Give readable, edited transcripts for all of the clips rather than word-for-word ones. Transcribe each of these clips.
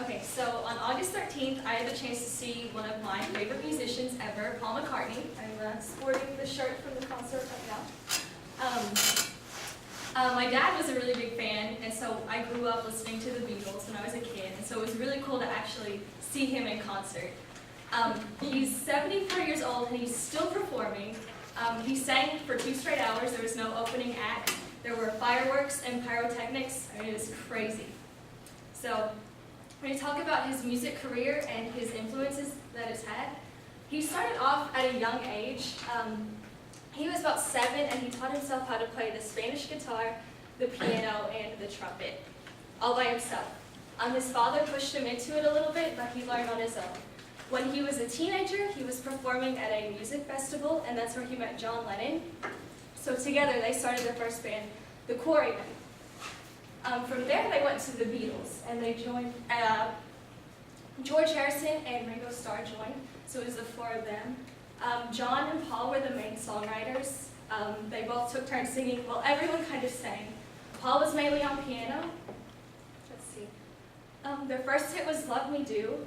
Okay, so on August 13th, I had the chance to see one of my favorite musicians ever, Paul McCartney. I'm sporting the shirt from the concert right now. My dad was a really big fan, and so I grew up listening to the Beatles when I was a kid, and so it was really cool to actually see him in concert. He's 74 years old, and he's still performing. He sang for 2 straight hours. There was no opening act. There were fireworks and pyrotechnics. I mean, it was crazy. So, when you talk about his music career and his influences that it's had, he started off at a young age. He was about 7 and he taught himself how to play the Spanish guitar, the piano, and the trumpet, all by himself. His father pushed him into it a little bit, but he learned on his own. When he was a teenager, he was performing at a music festival, and that's where he met John Lennon. So together they started their first band, the Quarrymen. From there, they went to the Beatles, and they joined, George Harrison and Ringo Starr joined, so it was the 4 of them. John and Paul were the main songwriters. They both took turns singing. Well, everyone kind of sang. Paul was mainly on piano. Let's see. Their first hit was Love Me Do.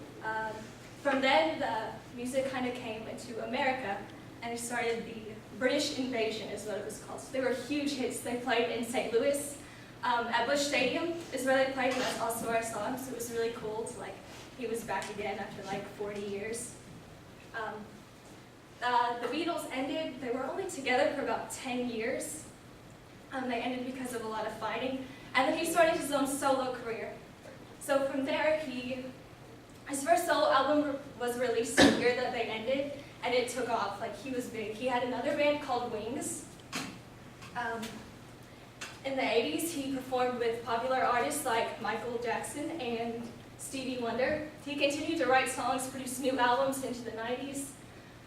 From then, the music kind of came into America, and they started the British Invasion, is what it was called. So they were huge hits. They played in St. Louis. At Busch Stadium is where they played, and that's also where I saw him, so it was really cool to, he was back again after 40 years. The Beatles ended, they were only together for about 10 years. They ended because of a lot of fighting, and then he started his own solo career. So from there, his first solo album was released the year that they ended, and it took off, he was big. He had another band called Wings. In the 80s, he performed with popular artists like Michael Jackson and Stevie Wonder. He continued to write songs, produce new albums into the 90s,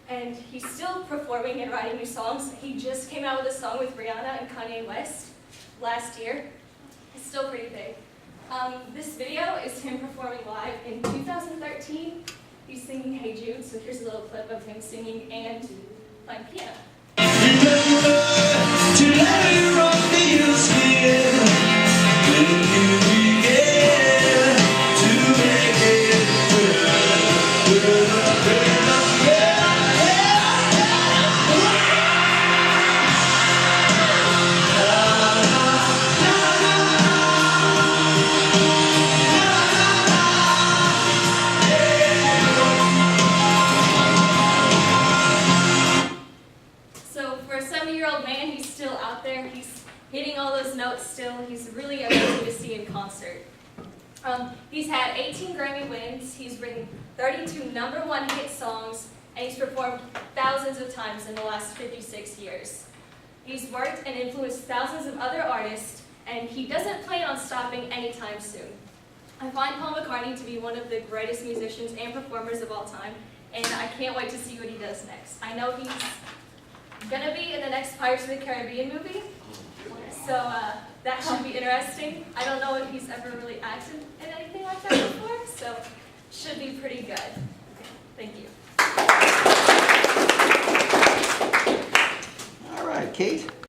and he's still performing and writing new songs. He just came out with a song with Rihanna and Kanye West last year. He's still pretty big. This video is him performing live in 2013. He's singing Hey Jude, so here's a little clip of him singing and playing piano. Hitting all those notes still. He's really amazing to see in concert. He's had 18 Grammy wins, he's written 32 #1 hit songs, and he's performed thousands of times in the last 56 years. He's worked and influenced thousands of other artists, and he doesn't plan on stopping anytime soon. I find Paul McCartney to be one of the greatest musicians and performers of all time, and I can't wait to see what he does next. I know he's going to be in the next Pirates of the Caribbean movie. So that should be interesting. I don't know if he's ever really acted in anything like that before, so should be pretty good. Thank you. All right, Kate.